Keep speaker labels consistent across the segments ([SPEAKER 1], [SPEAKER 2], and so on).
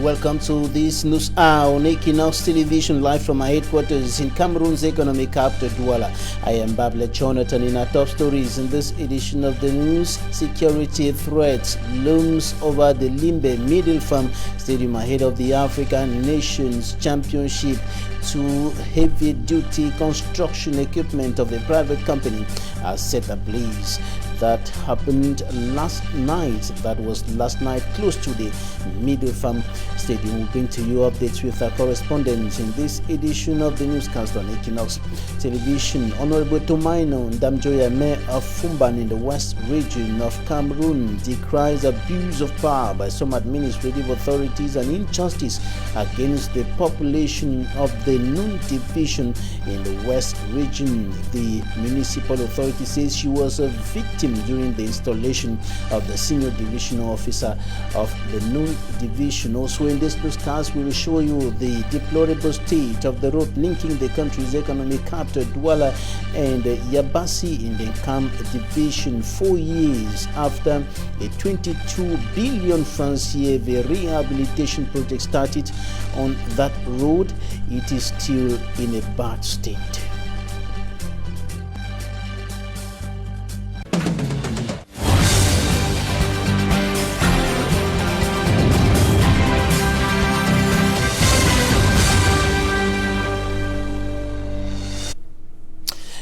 [SPEAKER 1] Welcome to this news hour on Equinoxe television, live from our headquarters in Cameroon's economic capital, Douala. I am Babla Jonathan. In our top stories in this edition of the news, security threats looms over the Limbe Middle Farm Stadium ahead of the African Nations Championship. Two heavy-duty construction equipment of a private company are set ablaze. That happened last night. That was last night, close to the Middle Farm Stadium. We'll bring to you updates with our correspondents in this edition of the newscast on Equinoxe Television. Honorable Tomaino Ndamjoya, Mayor of Fumban in the West region of Cameroon, decries abuse of power by some administrative authorities and injustice against the population of the Nun division in the West region. The municipal authority says she was a victim during the installation of the senior divisional officer of the Nun division. Also in this newscast, we will show you the deplorable state of the road linking the country's economic capital, Douala, and Yabasi in the Cam division. 4 years after a 22 billion francs CFA rehabilitation project started on that road, it is still in a bad state.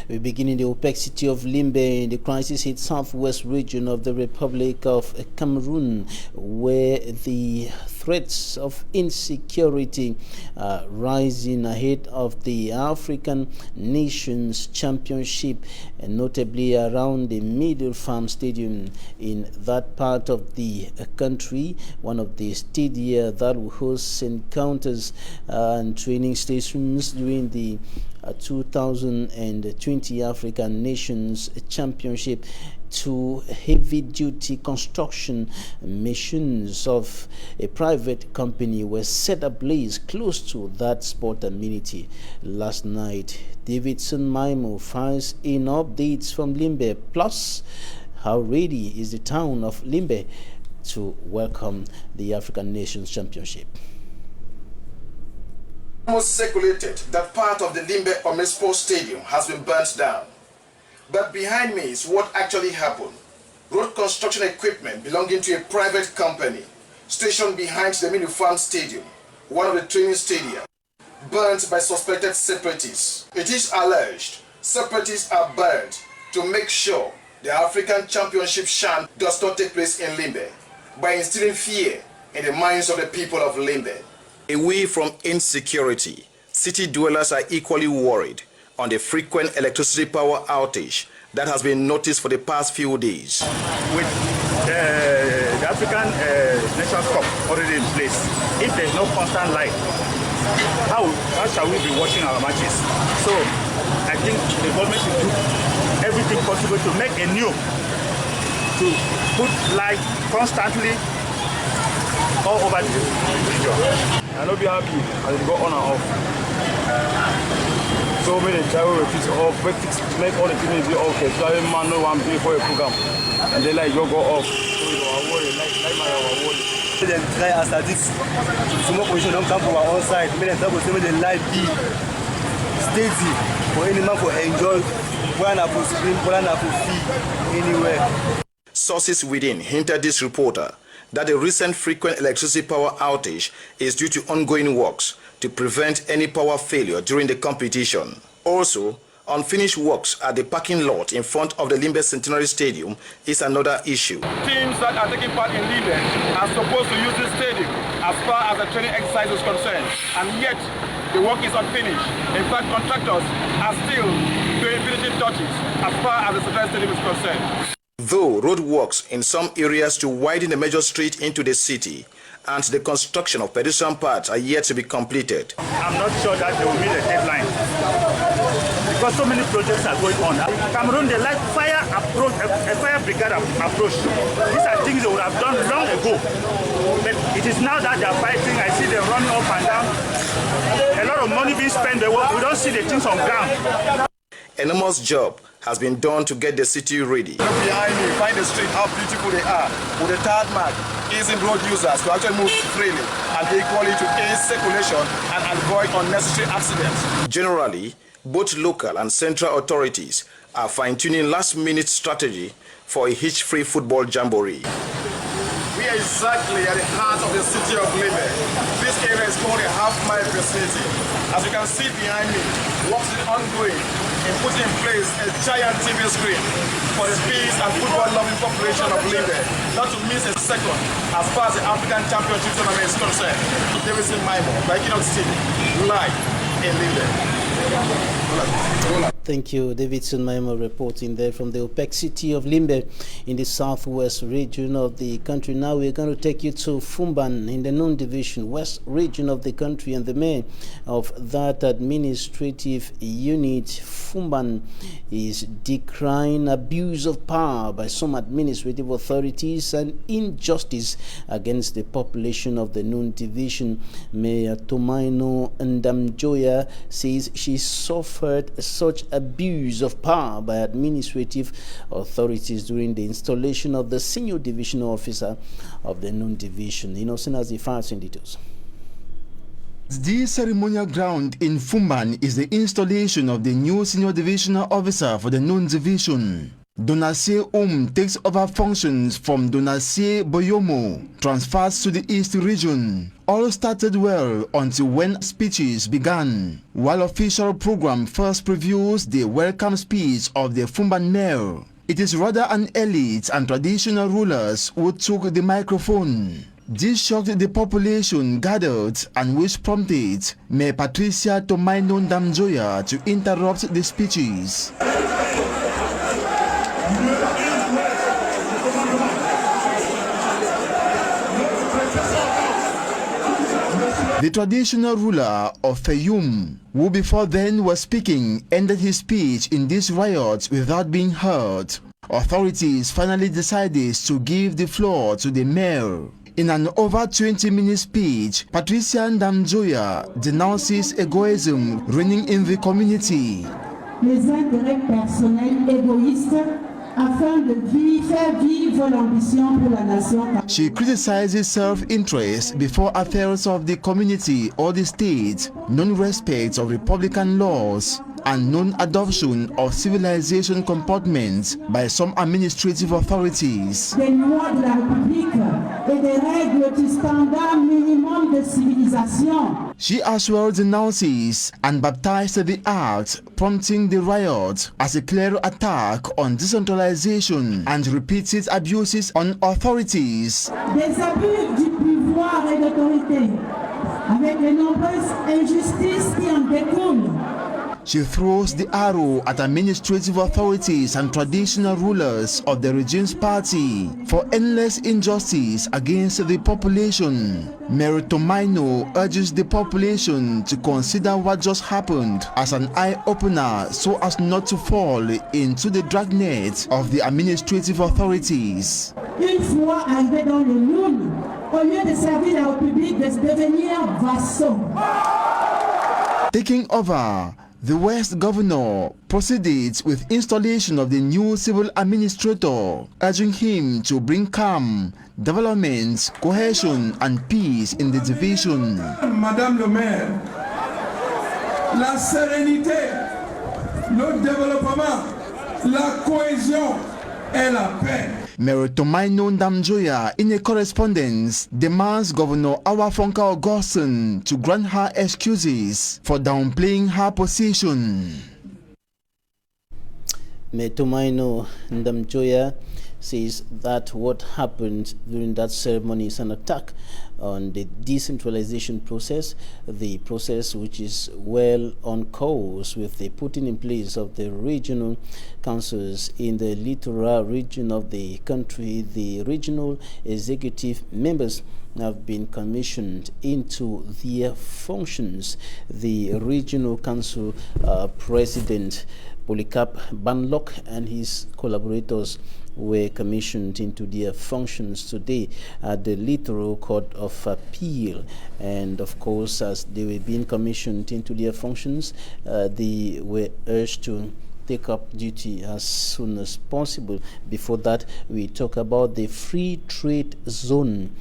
[SPEAKER 1] We begin in the opaque city of Limbe. The crisis hit southwest region of the Republic of Cameroon, where the threats of insecurity rising ahead of the African Nations Championship, and notably around the Middle Farm Stadium in that part of the country, one of the stadia that will host encounters and training stations during the 2020 African Nations Championship. Two heavy-duty construction missions of a private company were set ablaze close to that sport amenity last night. Davidson Maimo finds in updates from Limbe. Plus, how ready is the town of Limbe to welcome the African Nations Championship?
[SPEAKER 2] Almost circulated that part of the Limbe Omespo Stadium has been burnt down. But behind me is what actually happened. Road construction equipment belonging to a private company stationed behind the Middle Farm Stadium, one of the training stadia, burnt by suspected separatists. It is alleged separatists are burnt to make sure the African Championship sham does not take place in Limbe by instilling fear in the minds of the people of Limbe. Away from insecurity, city dwellers are equally worried on the frequent electricity power outage that has been noticed for the past few days.
[SPEAKER 3] With the African Nations Cup already in place, if there is no constant light, how shall we be watching our matches? So I think the government should do everything possible to make a new, to put light constantly all over the region. I will be happy as it go on and off. So many travel repeats off, make all the things be okay. So I man no one pay for a program, and they like you go off. So you are worried, like my worry. Then try as I did. Some position don't come from our own side. Many times we say the life be steady for any man for enjoy. One have to scream, one have to feel anywhere.
[SPEAKER 2] Sources within hinted this reporter that the recent frequent electricity power outage is due to ongoing works to prevent any power failure during the competition. Also, unfinished works at the parking lot in front of the Limbe Centenary Stadium is another issue.
[SPEAKER 4] Teams that are taking part in Limbe are supposed to use this stadium as far as the training exercise is concerned, and yet the work is unfinished. In fact, contractors are still doing finishing touches as far as the Centenary Stadium is concerned.
[SPEAKER 2] Though road works in some areas to widen the major street into the city and the construction of pedestrian paths are yet to be completed.
[SPEAKER 3] I'm not sure that they will meet the deadline because so many projects are going on. Cameroon, they like fire approach, a fire brigade approach. These are things they would have done long ago. But it is now that they are fighting. I see them running up and down. A lot of money being spent, we don't see the things on ground.
[SPEAKER 2] Enormous job has been done to get the city ready.
[SPEAKER 4] Look behind me, find the street, how beautiful they are, with the tarmac, easing road users to actually move freely and equally to aid circulation and avoid unnecessary accidents.
[SPEAKER 2] Generally, both local and central authorities are fine-tuning last-minute strategy for a hitch-free football jamboree.
[SPEAKER 4] We are exactly at the heart of the city of Limbe. This area is called a half-mile vicinity. As you can see behind me, work is ongoing in putting in place a giant TV screen for the peace and football-loving population of Limbe, not to miss a second as far as the African Championship tournament is concerned. Davidson Maimo, Equinoxe TV, live in Limbe.
[SPEAKER 1] Thank you, Davidson Maimo, reporting there from the OPEC city of Limbe in the southwest region of the country. Now we're going to take you to Fumban in the non-division west region of the country, and the mayor of that administrative unit, Fumban, is decrying abuse of power by some administrative authorities and injustice against the population of the non-division. Mayor Tomaino Ndamjoya says she suffered such abuse of power by administrative authorities during the installation of the senior divisional officer of the non-division. Innocent as the facts and details.
[SPEAKER 5] The ceremonial ground in Fumban is the installation of the new senior divisional officer for the non-division. Donasie takes over functions from Donasie Boyomo, transfers to the East region. All started well until when speeches began. While official program first previews the welcome speech of the Fumban mayor, it is rather an elite and traditional rulers who took the microphone. This shocked the population gathered, and which prompted Mayor Patricia Tomaino Ndamjoya to interrupt the speeches. The traditional ruler of Fayum, who before then was speaking, ended his speech in this riot without being heard. Authorities finally decided to give the floor to the mayor. In an over 20-minute speech, Patricia Ndamjoya denounces egoism reigning in the community.
[SPEAKER 6] Les intérêts personnels égoïstes afin de faire vivre l'ambition pour la nation.
[SPEAKER 5] She criticizes self-interest before affairs of the community or the state, non-respect of republican laws, and non-adoption of civilization comportments by some administrative authorities.
[SPEAKER 6] Des lois de la République et des règles du standard minimum de civilisation.
[SPEAKER 5] She as well denounces and baptized the act, prompting the riot as a clear attack on decentralization and repeated abuses on authorities.
[SPEAKER 6] Des abus du pouvoir et d'autorité, avec les nombreuses injustices qui en découlent.
[SPEAKER 5] She throws the arrow at administrative authorities and traditional rulers of the regime's party for endless injustice against the population. Mayor Tomaino urges the population to consider what just happened as an eye-opener so as not to fall into the dragnet of the administrative authorities.
[SPEAKER 6] Une fois arrivé dans le monde, au lieu de servir la République, de devenir vassaux.
[SPEAKER 5] Taking over, the West Governor proceeded with installation of the new civil administrator, urging him to bring calm, development, cohesion and peace in the division.
[SPEAKER 7] Madame le maire, la sérénité, le développement, la cohésion et la paix.
[SPEAKER 5] Mayor Tomaino Ndamjoya, in a correspondence, demands Governor Awafonka Augustine to grant her excuses for downplaying her position.
[SPEAKER 1] Mayor Tomaino Ndamjoya says that what happened during that ceremony is an attack on the decentralization process, the process which is well on course with the putting in place of the regional councils in the Littoral region of the country. The regional executive members have been commissioned into their functions. The regional council president Polycarp Banlock and his collaborators were commissioned into their functions today at the Littoral Court of Appeal. And of course, as they were being commissioned into their functions, they were urged to take up duty as soon as possible. Before that, we talk about the free trade zone.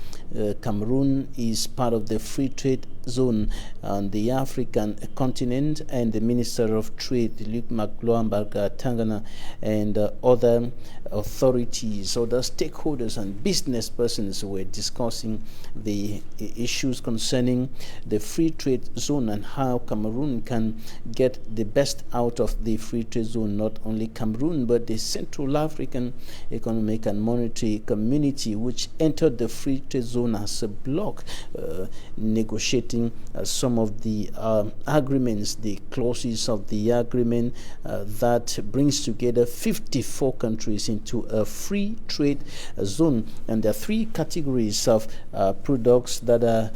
[SPEAKER 1] Cameroon is part of the free trade zone on the African continent, and the Minister of Trade, Luc Tangana, and other authorities, other stakeholders and business persons were discussing the issues concerning the free trade zone and how Cameroon can get the best out of the free trade zone. Not only Cameroon, but the Central African Economic and Monetary Community, which entered the free trade zone as a bloc, negotiating some of the agreements, the clauses of the agreement that brings together 54 countries into a free trade zone. And there are three categories of products that are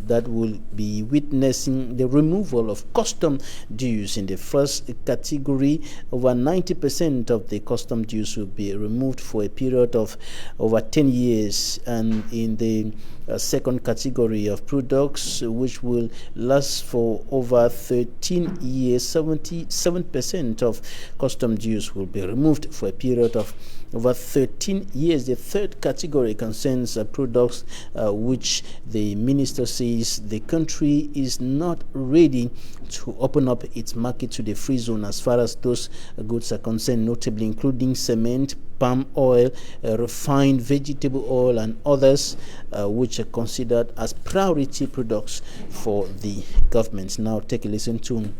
[SPEAKER 1] that will be witnessing the removal of custom dues. In the first category, over 90% of the custom dues will be removed for a period of over 10 years. And in the second category of products, which will last for over 13 years, 77% of custom dues will be removed for a period of over 13 years. The third category concerns products which the minister says the country is not ready to open up its market to the free zone as far as those goods are concerned, notably including cement, palm oil, refined vegetable oil, and others which are considered as priority products for the government. Now take a listen to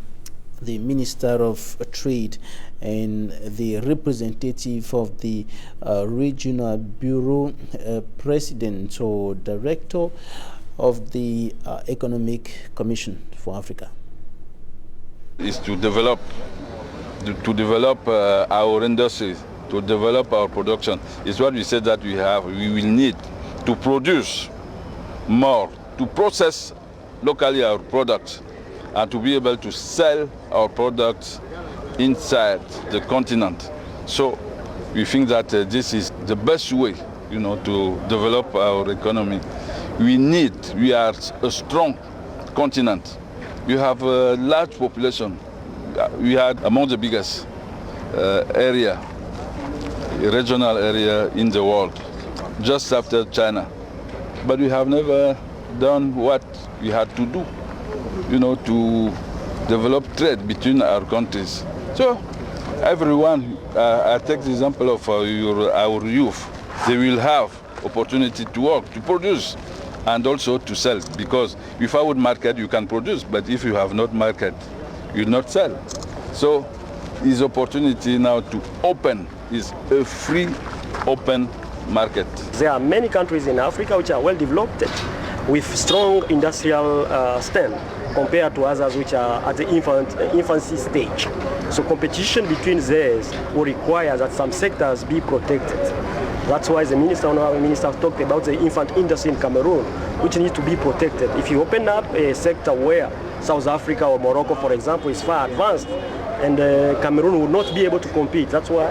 [SPEAKER 1] the Minister of Trade and the representative of the Regional Bureau President or Director of the Economic Commission for Africa.
[SPEAKER 8] Is to develop our industries, to develop our production. It's what we said that we will need to produce more, to process locally our products, and to be able to sell our products inside the continent. So we think that this is the best way, to develop our economy. We are a strong continent. We have a large population. We are among the biggest regional area in the world, just after China. But we have never done what we had to do, to develop trade between our countries. So everyone, I take the example of our youth, they will have opportunity to work, to produce, and also to sell, because without market you can produce, but if you have not market, you will not sell. So this opportunity now to open is a free, open market.
[SPEAKER 9] There are many countries in Africa which are well developed with strong industrial stand compared to others which are at the infancy stage. So competition between these will require that some sectors be protected. That's why the minister talked about the infant industry in Cameroon, which needs to be protected. If you open up a sector where South Africa or Morocco, for example, is far advanced, and Cameroon would not be able to compete. That's why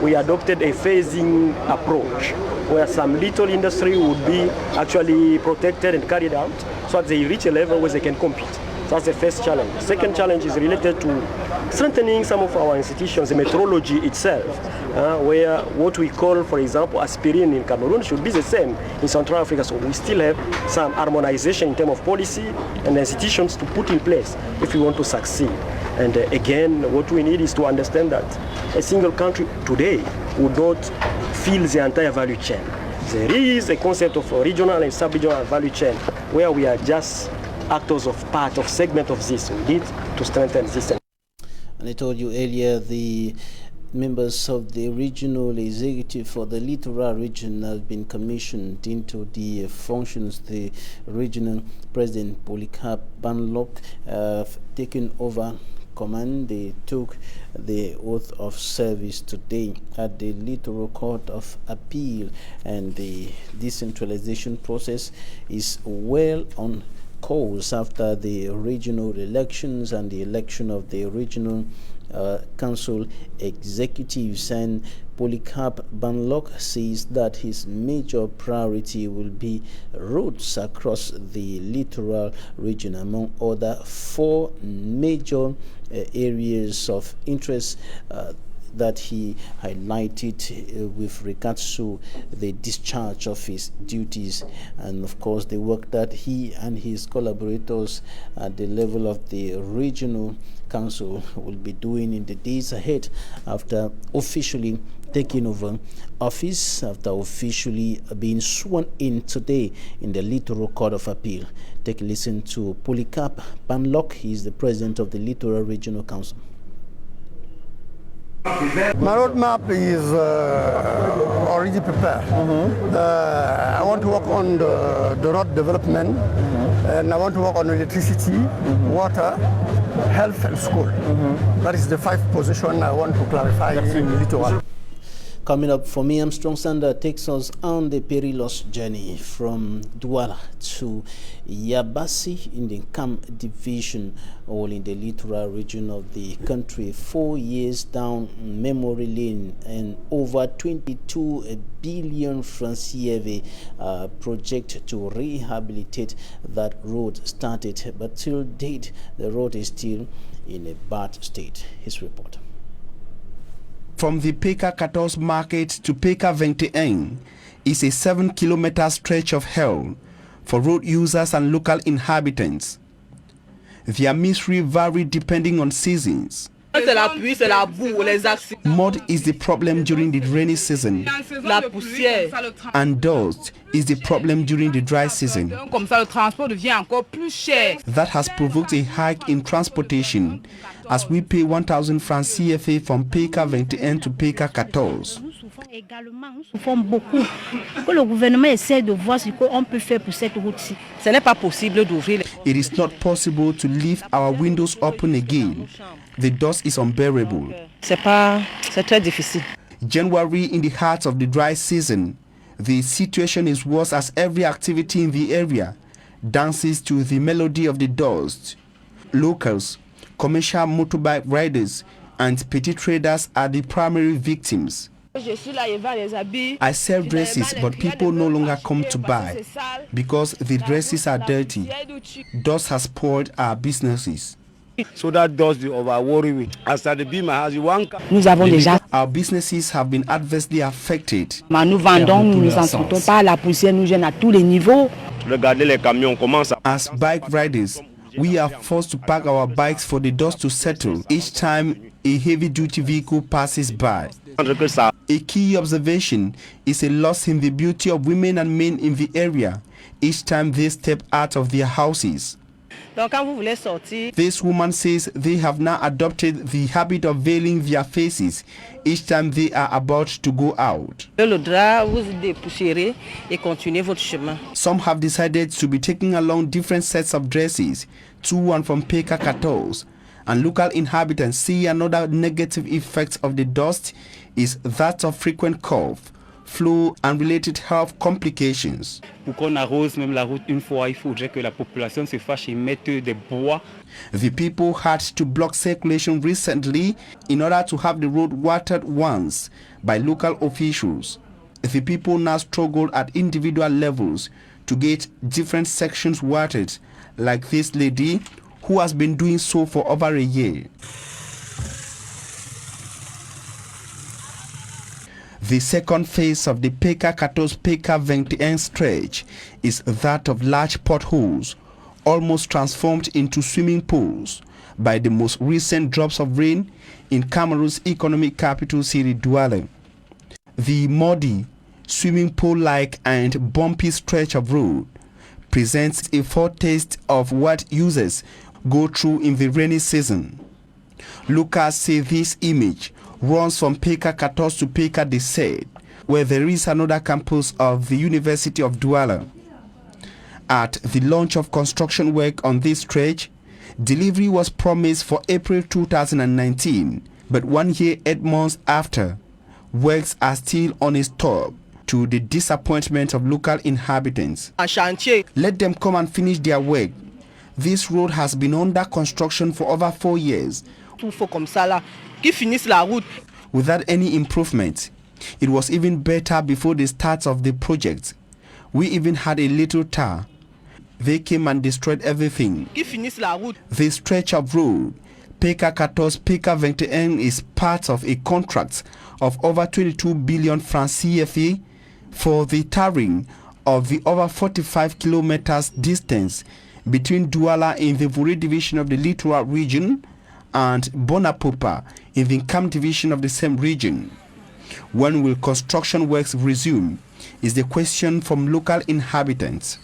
[SPEAKER 9] we adopted a phasing approach, where some little industry would be actually protected and carried out, so that they reach a level where they can compete. So that's the first challenge. The second challenge is related to strengthening some of our institutions, the metrology itself, where what we call, for example, aspirin in Cameroon should be the same in Central Africa. So we still have some harmonization in terms of policy and institutions to put in place if we want to succeed. And again, what we need is to understand that a single country today would not fill the entire value chain. There is a concept of regional and sub-regional value chain where we are just actors of part of segment of this. We need to strengthen this.
[SPEAKER 1] And I told you earlier, the members of the regional executive for the Littoral region have been commissioned into the functions. The regional president, Polycarp Banlock, have taken over command. They took the oath of service today at the Littoral Court of Appeal, and the decentralization process is well on course after the regional elections and the election of the regional council executives. And Polycarp Banlock says that his major priority will be roads across the Littoral region, among other 4 major areas of interest that he highlighted with regards to the discharge of his duties, and of course the work that he and his collaborators at the level of the regional council will be doing in the days ahead after officially taking over office, after officially being sworn in today in the Littoral Court of Appeal. Take a listen to Polycarp Panlock. He is the president of the Littoral Regional Council.
[SPEAKER 10] My roadmap is already prepared. I want to work on the road development, and I want to work on electricity, water, health, and school. That is the 5 positions I want to clarify in Littoral.
[SPEAKER 1] Coming up for me, Armstrong Sander takes us on the perilous journey from Douala to Yabassi in the Cam division, all in the littoral region of the country. 4 years down memory lane, and over 22 billion francs CFA project to rehabilitate that road started, but till date the road is still in a bad state. His report.
[SPEAKER 11] From the PK14 market to PK21 is a 7-kilometer stretch of hell for road users and local inhabitants. Their misery varies depending on seasons. Mud is the problem during the rainy season, and dust is the problem during the dry season. That has provoked a hike in transportation, as we pay 1,000 francs CFA from PK21 to PK14. It is not possible to leave our windows open again. The dust is unbearable. January, in the heart of the dry season, the situation is worse as every activity in the area dances to the melody of the dust. Locals, commercial motorbike riders, and petty traders are the primary victims. I sell dresses, but people no longer come to buy because the dresses are dirty. Dust has spoiled our businesses.
[SPEAKER 10] So that does the worry me. As I build my house,
[SPEAKER 11] Our businesses have been adversely affected. As bike riders, we are forced to park our bikes for the dust to settle each time a heavy-duty vehicle passes by. A key observation is a loss in the beauty of women and men in the area each time they step out of their houses. This woman says they have now adopted the habit of veiling their faces each time they are about to go out. Some have decided to be taking along different sets of dresses, one from PK14, and local inhabitants see another negative effect of the dust is that of frequent cough, flu, and related health complications. The people had to block circulation recently in order to have the road watered once by local officials. The people now struggle at individual levels to get different sections watered, like this lady who has been doing so for over a year. The second phase of the PK14-PK21 stretch is that of large potholes, almost transformed into swimming pools by the most recent drops of rain in Cameroon's economic capital city, Douala. The muddy, swimming pool-like and bumpy stretch of road presents a foretaste of what users go through in the rainy season. Locals say this image runs from PK14 to PK17, where there is another campus of the University of Douala. At the launch of construction work on this stretch, delivery was promised for April 2019, but 1 year, 8 months after, works are still on a stop, to the disappointment of local inhabitants. Let them come and finish their work. This road has been under construction for over 4 years. Without any improvement. It was even better before the start of the project. We even had a little tar. They came and destroyed everything. The stretch of road PK14 PK21 is part of a contract of over 22 billion francs CFA for the tarring of the over 45 kilometers distance between Douala in the Vuri division of the Littoral region and Bonapopa in the Cam division of the same region. When will construction works resume is the question from local inhabitants.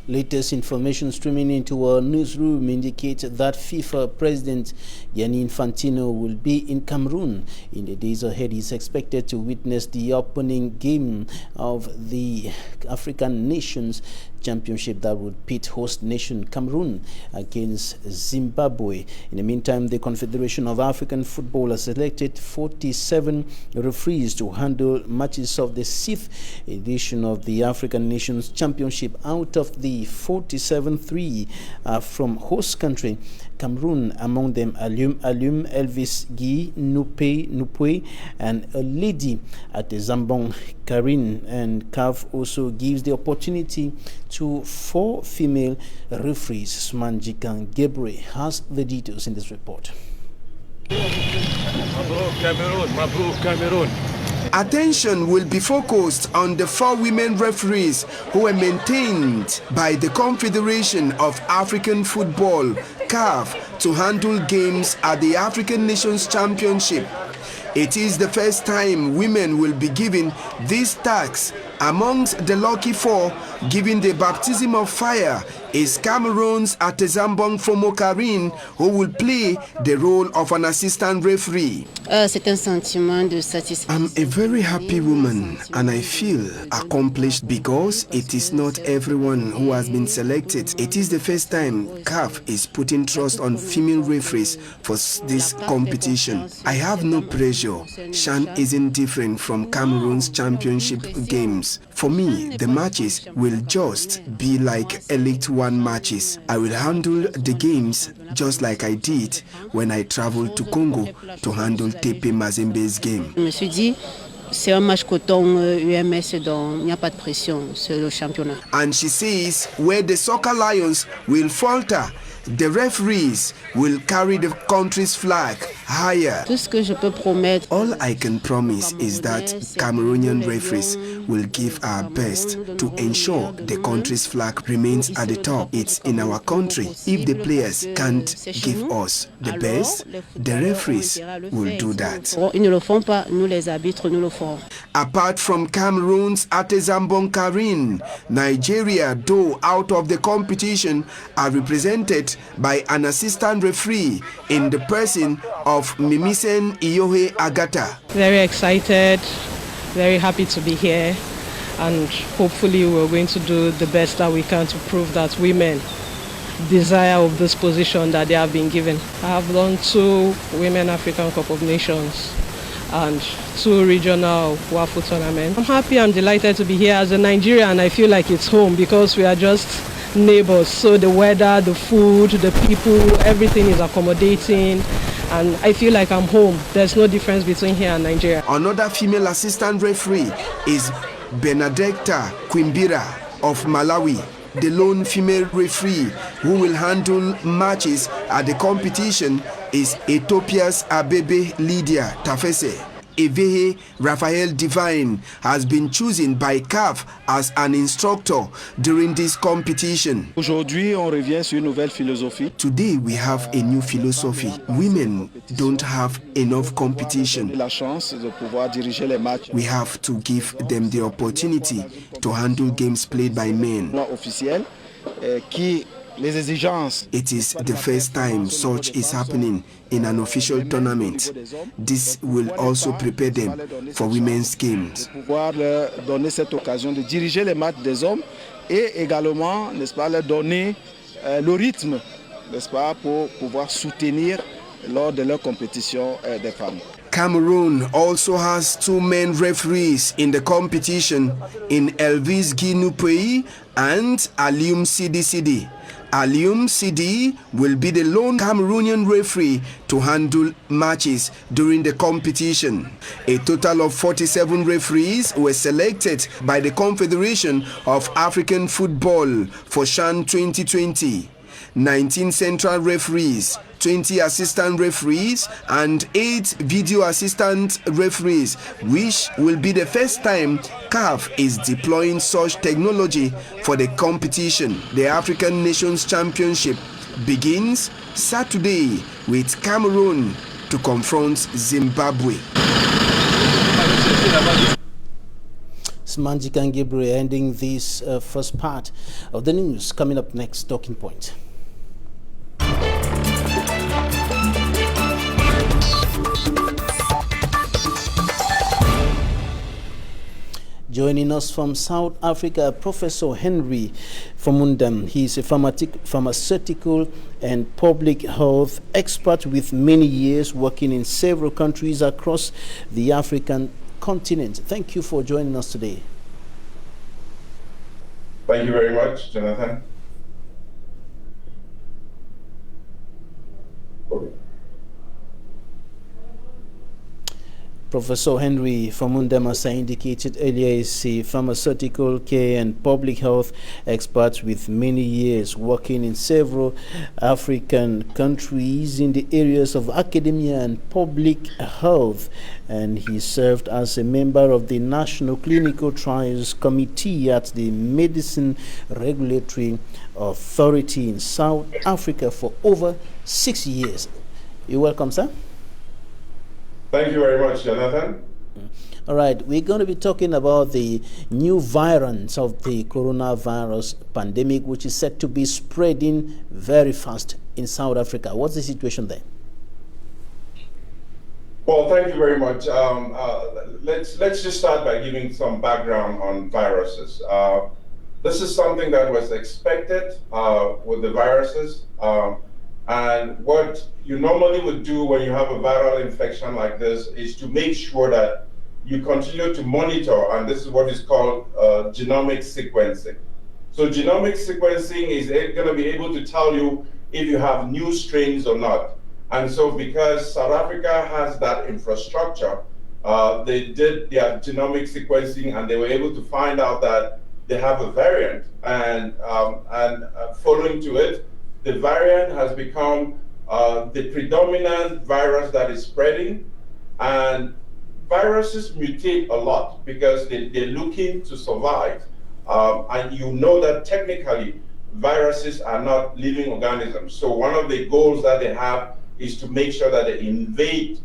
[SPEAKER 1] Latest information streaming into our newsroom indicates that FIFA President Gianni Infantino will be in Cameroon in the days ahead. He is expected to witness the opening game of the African Nations Championship that would pit host nation Cameroon against Zimbabwe. In the meantime, the Confederation of African Football has selected 47 referees to handle matches of the 6th edition of the African Nations Championship. Out of the 47, 3 are from host country Cameroon, among them Alum, Elvis Guy, Nupwe, and a lady at the Zambon, Karin. And CAF also gives the opportunity to 4 female referees. Smanjikan Gebre has the details in this report.
[SPEAKER 12] Cameroon. Attention will be focused on the 4 women referees who were maintained by the Confederation of African Football, CAF, to handle games at the African Nations Championship. It is the first time women will be given this task. Amongst the lucky 4 given the baptism of fire is Cameroon's Atezambong Fomokarin, who will play the role of an assistant referee. I'm a very happy woman and I feel accomplished because it is not everyone who has been selected. It is the first time CAF is putting trust on female referees for this competition. I have no pressure. Shan isn't different from Cameroon's championship games. For me, the matches will just be like Elite 1 matches. I will handle the games just like I did when I traveled to Congo to handle Tepe Mazembe's game.
[SPEAKER 13] C'est un match coton UMS, donc il n'y a pas de pression sur le championnat.
[SPEAKER 12] And she says where the soccer lions will falter, the referees will carry the country's flag higher.
[SPEAKER 13] Tout ce que je peux promettre.
[SPEAKER 12] All I can promise is that Cameroonian referees will give our best to ensure the country's flag remains at the top. It's in our country. If the players can't give us the best, the referees will do that.
[SPEAKER 13] Ils ne le font pas, nous les arbitres, nous le font.
[SPEAKER 12] Apart from Cameroon's Atezambong Karin, Nigeria, though out of the competition, are represented by an assistant referee in the person of Mimisen Iyohe Agata.
[SPEAKER 14] Very excited, very happy to be here, and hopefully we're going to do the best that we can to prove that women desire of this position that they have been given. I have done 2 Women African Cup of Nations and 2 regional WAFU tournaments. I'm happy, I'm delighted to be here as a Nigerian. I feel like it's home because we are just neighbors. So the weather, the food, the people, everything is accommodating. And I feel like I'm home. There's no difference between here and Nigeria.
[SPEAKER 12] Another female assistant referee is Benedicta Quimbira of Malawi, the lone female referee who will handle matches at the competition is Ethiopia's Abebe Lydia Tafese. Evehe Raphael Divine has been chosen by CAF as an instructor during this competition.
[SPEAKER 15] Aujourd'hui, on revient sur une nouvelle philosophie.
[SPEAKER 12] Today we have a new philosophy. Women don't have enough competition.
[SPEAKER 15] La chance de pouvoir diriger les matchs.
[SPEAKER 12] We have to give them the opportunity to handle games played by men.
[SPEAKER 15] Officiel, qui les exigences.
[SPEAKER 12] It is the first time such is happening in an official tournament. This will also prepare them for women's games.
[SPEAKER 15] Pouvoir leur donner cette occasion de diriger les matchs des hommes et également, n'est-ce pas, leur donner le rythme, n'est-ce pas, pour pouvoir soutenir lors de leur compétition des femmes.
[SPEAKER 12] Cameroon also has 2 men referees in the competition in Elvis Guinupei and Alium Sidi. Alium Sidi will be the lone Cameroonian referee to handle matches during the competition. A total of 47 referees were selected by the Confederation of African Football for CHAN 2020. 19 central referees, 20 assistant referees, and 8 video assistant referees, which will be the first time CAF is deploying such technology for the competition. The African Nations Championship begins Saturday with Cameroon to confront Zimbabwe.
[SPEAKER 1] Smanji Kangibre ending this first part of the news. Coming up next, Talking Point. Joining us from South Africa, Professor Henry Fumban. He is a pharmaceutical and public health expert with many years working in several countries across the African continent. Thank you for joining us today.
[SPEAKER 16] Thank you very much, Jonathan.
[SPEAKER 1] Professor Henry Fumban, as I indicated earlier, is a pharmaceutical care and public health expert with many years working in several African countries in the areas of academia and public health. And he served as a member of the National Clinical Trials Committee at the Medicine Regulatory Authority in South Africa for over 6 years. You're welcome, sir.
[SPEAKER 16] Thank you very much, Jonathan.
[SPEAKER 1] All right, we're going to be talking about the new variant of the coronavirus pandemic, which is said to be spreading very fast in South Africa. What's the situation there?
[SPEAKER 16] Well, thank you very much. Let's just start by giving some background on viruses. This is something that was expected with the viruses. And what you normally would do when you have a viral infection like this is to make sure that you continue to monitor, and this is what is called genomic sequencing. So genomic sequencing is going to be able to tell you if you have new strains or not. And so because South Africa has that infrastructure, they did their genomic sequencing and they were able to find out that they have a variant. And following to it, the variant has become the predominant virus that is spreading. And viruses mutate a lot because they're looking to survive. And you know that technically viruses are not living organisms. So one of the goals that they have is to make sure that they invade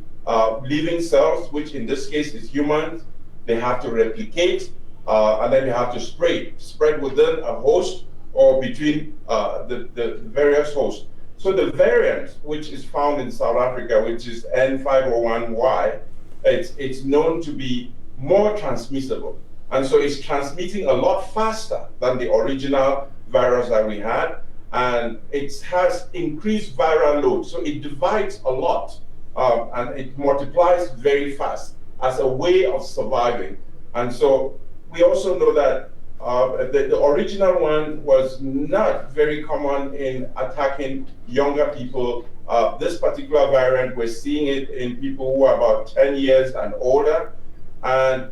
[SPEAKER 16] living cells, which in this case is humans. They have to replicate, and then they have to spread within a host or between the various hosts. So the variant, which is found in South Africa, which is N501Y, it's known to be more transmissible. And so it's transmitting a lot faster than the original virus that we had. And it has increased viral load. So it divides a lot and it multiplies very fast as a way of surviving. And so we also know that the original one was not very common in attacking younger people. This particular variant, we're seeing it in people who are about 10 years and older. And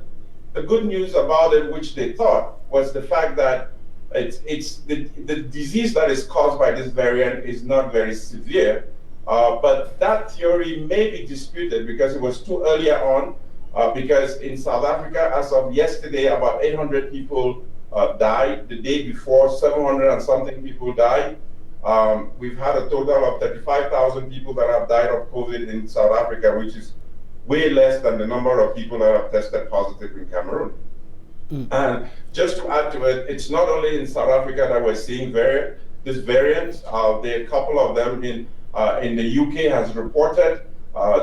[SPEAKER 16] the good news about it, which they thought, was the fact that it's the disease that is caused by this variant is not very severe. But that theory may be disputed because it was too earlier on. Because in South Africa, as of yesterday, about 800 people died. The day before, 700 and something people died. We've had a total of 35,000 people that have died of COVID in South Africa, which is way less than the number of people that have tested positive in Cameroon. And just to add to it, it's not only in South Africa that we're seeing this variant. There are a couple of them in the UK has reported,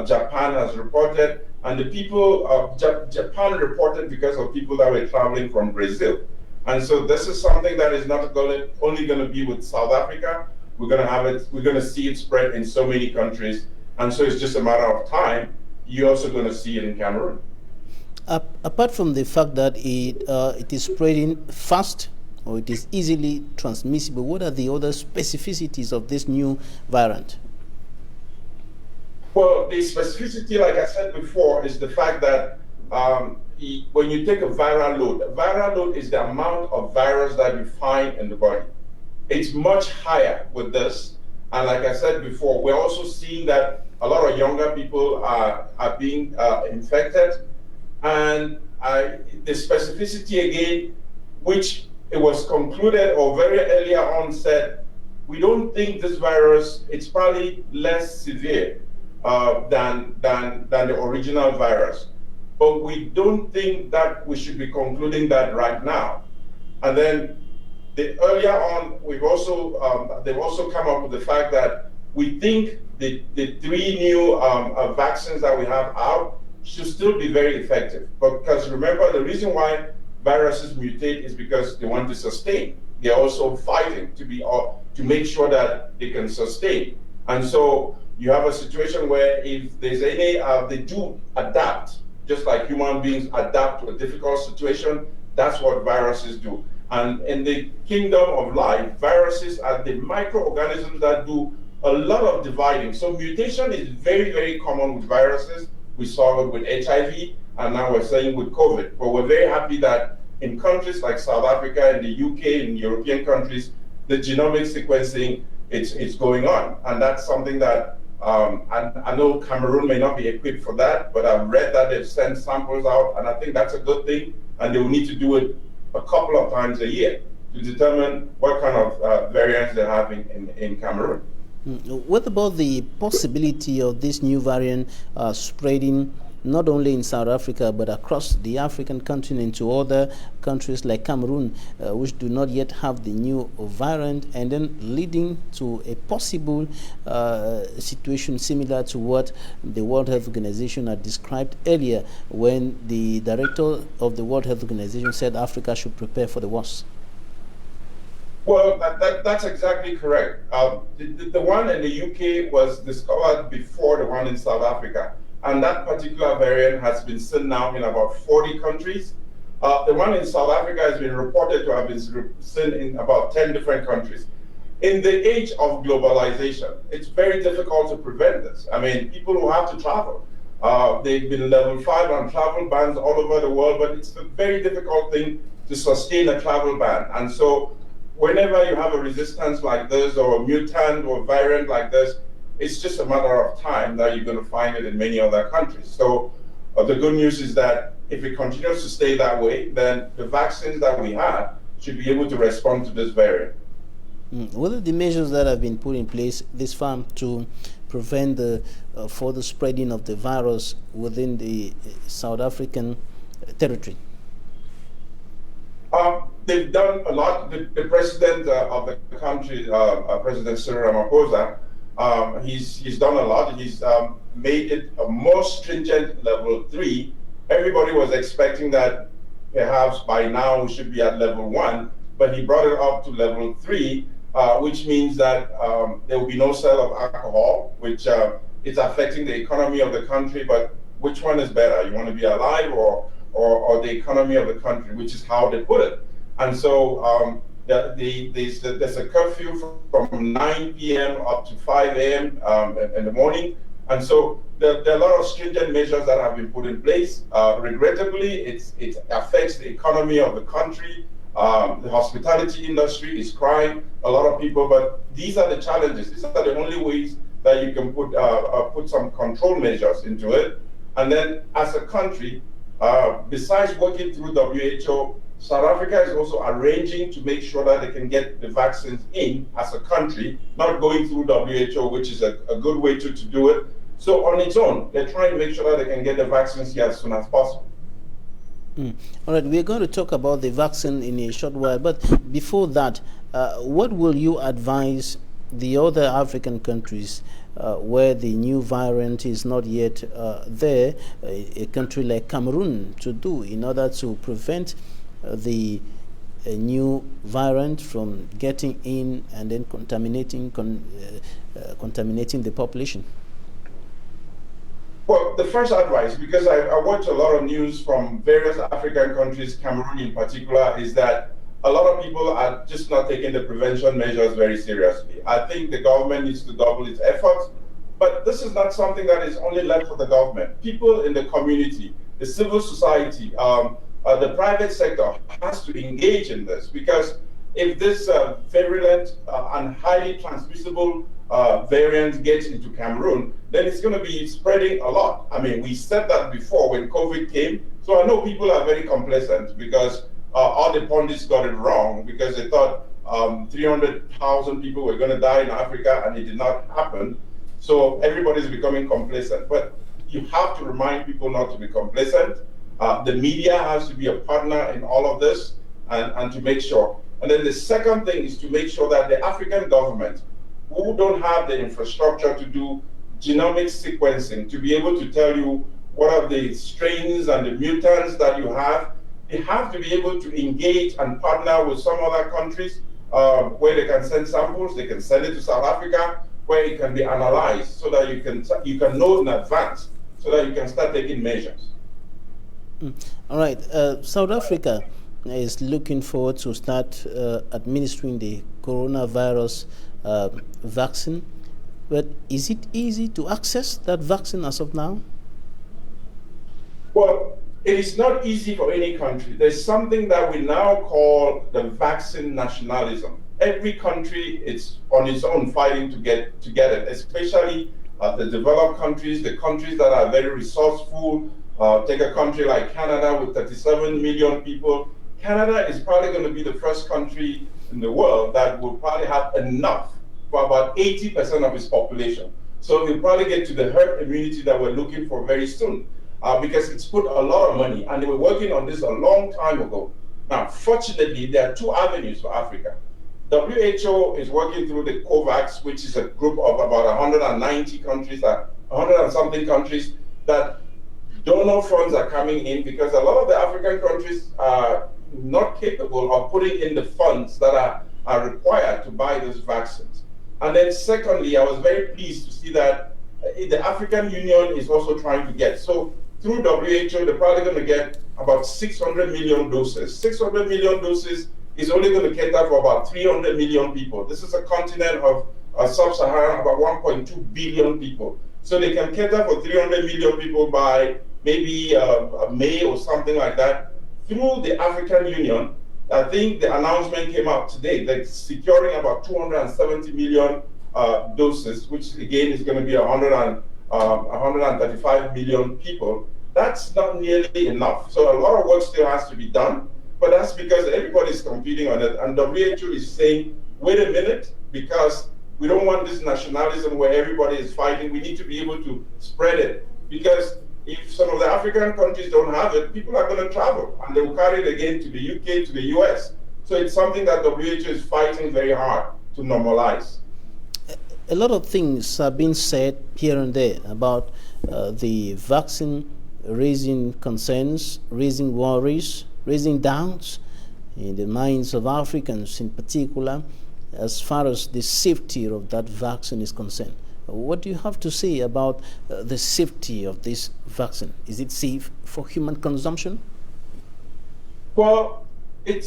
[SPEAKER 16] Japan has reported, and the people of Japan reported because of people that were traveling from Brazil. And so this is something that is not only going to be with South Africa. We're going to see it spread in so many countries. And so it's just a matter of time. You're also going to see it in Cameroon.
[SPEAKER 1] Apart from the fact that it is spreading fast or it is easily transmissible, what are the other specificities of this new variant?
[SPEAKER 16] Well, the specificity, like I said before, is the fact that when you take a viral load is the amount of virus that you find in the body. it's much higher with this. And like I said before, we're also seeing that a lot of younger people are being infected. And the specificity again, which it was concluded or very earlier on said, we don't think this virus, it's probably less severe than the original virus. But we don't think that we should be concluding that right now. And then earlier on, they've also come up with the fact that we think the 3 new vaccines that we have out should still be very effective. But because remember, the reason why viruses mutate is because they want to sustain. They're also fighting to make sure that they can sustain. And so you have a situation where if there's any, they do adapt, just like human beings adapt to a difficult situation. That's what viruses do. And in the kingdom of life, viruses are the microorganisms that do a lot of dividing. So mutation is very, very common with viruses. We saw it with HIV, and now we're saying with COVID. But we're very happy that in countries like South Africa and the UK and European countries, the genomic sequencing, it's going on. And that's something that, I know Cameroon may not be equipped for that, but I've read that they've sent samples out, and I think that's a good thing. And they will need to do it a couple of times a year to determine what kind of variants they're having in Cameroon.
[SPEAKER 1] What about the possibility of this new variant spreading not only in South Africa but across the African continent to other countries like Cameroon, which do not yet have the new variant, and then leading to a possible situation similar to what the World Health Organization had described earlier, when the director of the World Health Organization said Africa should prepare for the worst?
[SPEAKER 16] Well, that's exactly correct. The one in the UK was discovered before the one in South Africa. And that particular variant has been seen now in about 40 countries. The one in South Africa has been reported to have been seen in about 10 different countries. In the age of globalization, it's very difficult to prevent this. I mean, people who have to travel, they've been level 5 on travel bans all over the world, but it's a very difficult thing to sustain a travel ban. And so whenever you have a resistance like this, or a mutant or variant like this, it's just a matter of time that you're going to find it in many other countries. So the good news is that if it continues to stay that way, then the vaccines that we have should be able to respond to this variant.
[SPEAKER 1] What are the measures that have been put in place this far to prevent the further spreading of the virus within the South African territory?
[SPEAKER 16] They've done a lot. The president of the country, President Cyril Ramaphosa, he's done a lot. He's made it a more stringent level 3. Everybody was expecting that perhaps by now we should be at level 1, but he brought it up to level 3, which means that there will be no sale of alcohol, which is affecting the economy of the country. But which one is better? You want to be alive or the economy of the country, which is how they put it. And so there's a curfew from 9 p.m. up to 5 a.m. In the morning. And so there are a lot of stringent measures that have been put in place. Regrettably, it affects the economy of the country. The hospitality industry is crying, a lot of people, but these are the challenges. These are the only ways that you can put some control measures into it. And then as a country, besides working through WHO, South Africa is also arranging to make sure that they can get the vaccines in as a country, not going through WHO, which is a good way to do it. So on its own, they're trying to make sure that they can get the vaccines here as soon as possible.
[SPEAKER 1] All right, we're going to talk about the vaccine in a short while, but before that, what will you advise the other African countries where the new variant is not yet there, a country like Cameroon, to do in order to prevent the new variant from getting in and then contaminating the population?
[SPEAKER 16] Well, the first advice, because I watch a lot of news from various African countries, Cameroon in particular, is that a lot of people are just not taking the prevention measures very seriously. I think the government needs to double its efforts, but this is not something that is only left for the government. People in the community, the civil society, the private sector has to engage in this, because if this virulent and highly transmissible variant gets into Cameroon, then it's going to be spreading a lot. I mean, we said that before when COVID came. So I know people are very complacent because all the pundits got it wrong because they thought 300,000 people were going to die in Africa, and it did not happen. So everybody's becoming complacent. But you have to remind people not to be complacent. The media has to be a partner in all of this and to make sure. And then the second thing is to make sure that the African government, who don't have the infrastructure to do genomic sequencing, to be able to tell you what are the strains and the mutants that you have, they have to be able to engage and partner with some other countries where they can send samples. They can send it to South Africa, where it can be analyzed so that you can know in advance so that you can start taking measures.
[SPEAKER 1] All right. South Africa is looking forward to start administering the coronavirus vaccine. But is it easy to access that vaccine as of now?
[SPEAKER 16] Well, it is not easy for any country. There's something that we now call the vaccine nationalism. Every country is on its own fighting to get it, especially the developed countries, the countries that are very resourceful. Take a country like Canada with 37 million people. Canada is probably going to be the first country in the world that will probably have enough for about 80% of its population. So we'll probably get to the herd immunity that we're looking for very soon. Because it's put a lot of money, and they were working on this a long time ago. Now, fortunately, there are two avenues for Africa. WHO is working through the COVAX, which is a group of about 190 countries, 100 and something countries, that donor funds are coming in because a lot of the African countries are not capable of putting in the funds that are required to buy those vaccines. And then secondly, I was very pleased to see that the African Union is also trying to get. So through WHO, they're probably going to get about 600 million doses. 600 million doses is only going to cater for about 300 million people. This is a continent of sub-Saharan, about 1.2 billion people. So they can cater for 300 million people by maybe May or something like that. Through the African Union, I think the announcement came out today, they're securing about 270 million doses, which again is going to be 135 million people. That's not nearly enough. So a lot of work still has to be done, but that's because everybody's competing on it. And WHO is saying, wait a minute, because we don't want this nationalism where everybody is fighting. We need to be able to spread it. Because if some of the African countries don't have it, people are going to travel and they will carry it again to the UK, to the US. So it's something that WHO is fighting very hard to normalize.
[SPEAKER 1] A lot of things are being said here and there about the vaccine raising concerns, raising worries, raising doubts in the minds of Africans in particular as far as the safety of that vaccine is concerned. What do you have to say about the safety of this vaccine? Is it safe for human consumption?
[SPEAKER 16] Well, I'm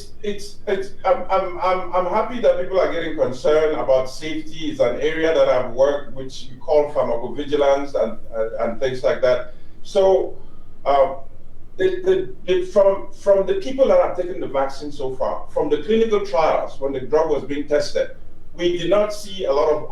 [SPEAKER 16] happy that people are getting concerned about safety. It's an area that I've worked, which you call pharmacovigilance and things like that. So from the people that have taken the vaccine so far, from the clinical trials, when the drug was being tested, we did not see a lot of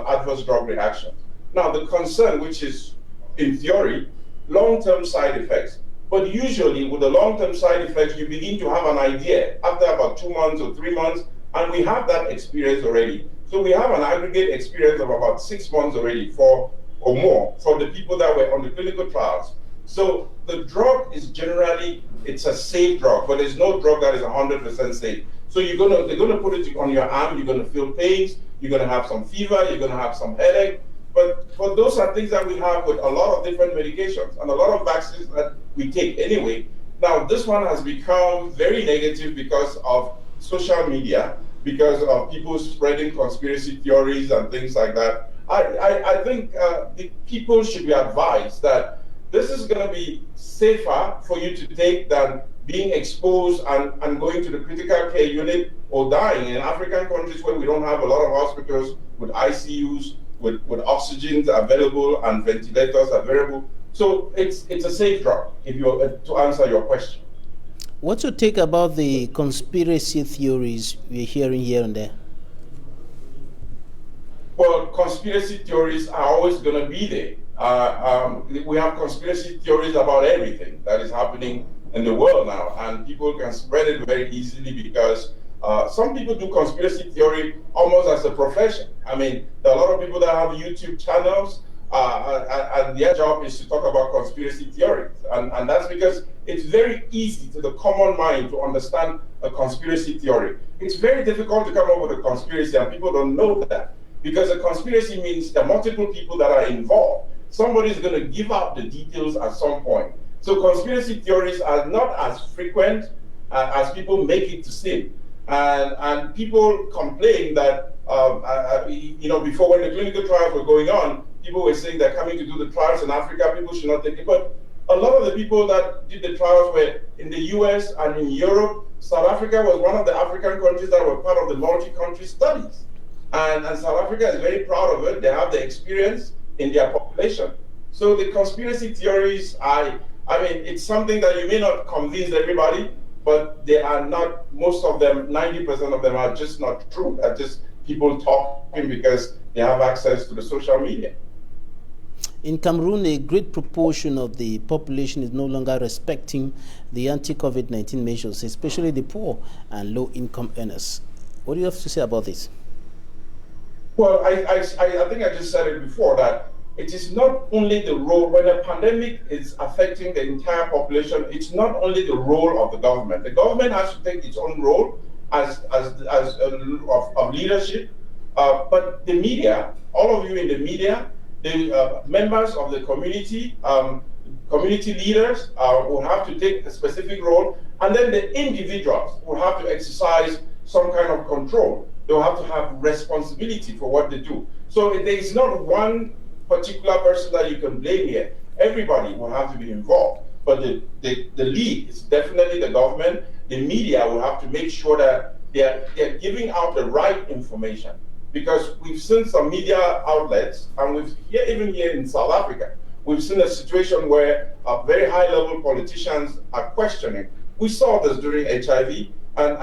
[SPEAKER 16] adverse drug reactions. Now, the concern, which is, in theory, long-term side effects. But usually, with the long-term side effects, you begin to have an idea after about 2 months or 3 months, and we have that experience already. So we have an aggregate experience of about 6 months already or more for the people that were on the clinical trials. So the drug is generally, it's a safe drug, but there's no drug that is 100% safe. So they're gonna put it on your arm, you're gonna feel pains, you're gonna have some fever, you're gonna have some headache. But those are things that we have with a lot of different medications and a lot of vaccines that we take anyway. Now, this one has become very negative because of social media, because of people spreading conspiracy theories and things like that. I think the people should be advised that this is going to be safer for you to take than being exposed and going to the critical care unit or dying in African countries where we don't have a lot of hospitals with ICUs, with oxygen available and ventilators available. So it's a safe drug, if you to answer your question.
[SPEAKER 1] What's your take about the conspiracy theories we're hearing here and there?
[SPEAKER 16] Well, conspiracy theories are always going to be there. We have conspiracy theories about everything that is happening in the world now, and people can spread it very easily because some people do conspiracy theory almost as a profession. I mean, there are a lot of people that have YouTube channels, and their job is to talk about conspiracy theories. And that's because it's very easy to the common mind to understand a conspiracy theory. It's very difficult to come up with a conspiracy, and people don't know that. Because a conspiracy means there are multiple people that are involved. Somebody is going to give out the details at some point. So conspiracy theories are not as frequent as people make it to seem. And people complain that, before when the clinical trials were going on, people were saying they're coming to do the trials in Africa, people should not take it. But a lot of the people that did the trials were in the US and in Europe. South Africa was one of the African countries that were part of the multi-country studies. And South Africa is very proud of it. They have the experience in their population. So the conspiracy theories, I mean, it's something that you may not convince everybody, but they are not, most of them, 90% of them are just not true. They're just people talking because they have access to the social media.
[SPEAKER 1] In Cameroon, a great proportion of the population is no longer respecting the anti-COVID-19 measures, especially the poor and low-income earners. What do you have to say about this?
[SPEAKER 16] Well, I think I just said it before, that it is not only the role, when a pandemic is affecting the entire population, it's not only the role of the government. The government has to take its own role of leadership, but the media, all of you in the media, the members of the community, community leaders will have to take a specific role, and then the individuals will have to exercise some kind of control. They'll have to have responsibility for what they do. So there is not one particular person that you can blame here. Everybody will have to be involved. But the lead is definitely the government. The media will have to make sure that they're giving out the right information. Because we've seen some media outlets, and even here in South Africa, we've seen a situation where very high-level politicians are questioning. We saw this during HIV. And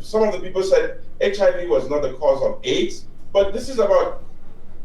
[SPEAKER 16] some of the people said HIV was not the cause of AIDS, but this is about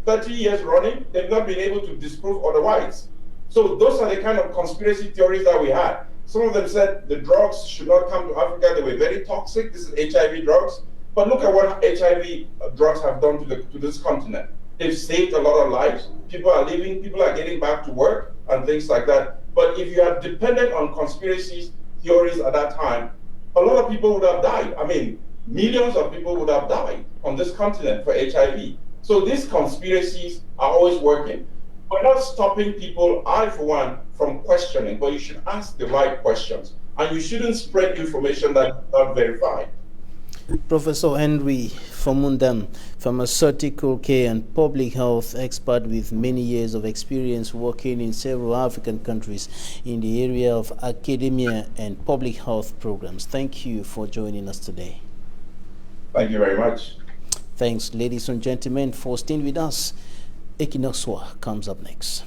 [SPEAKER 16] 30 years running. They've not been able to disprove otherwise. So those are the kind of conspiracy theories that we had. Some of them said the drugs should not come to Africa. They were very toxic. This is HIV drugs. But look at what HIV drugs have done to this continent. They've saved a lot of lives. People are living, people are getting back to work and things like that. But if you are dependent on conspiracy theories at that time, a lot of people would have died. I mean, millions of people would have died on this continent for HIV. So these conspiracies are always working. We're not stopping people, I for one, from questioning, but you should ask the right questions. And you shouldn't spread information that's not verified.
[SPEAKER 1] Professor Henry Famundam, pharmaceutical care and public health expert with many years of experience working in several African countries in the area of academia and public health programs. Thank you for joining us today.
[SPEAKER 16] Thank you very much.
[SPEAKER 1] Thanks, ladies and gentlemen, for staying with us. Equinoxe comes up next.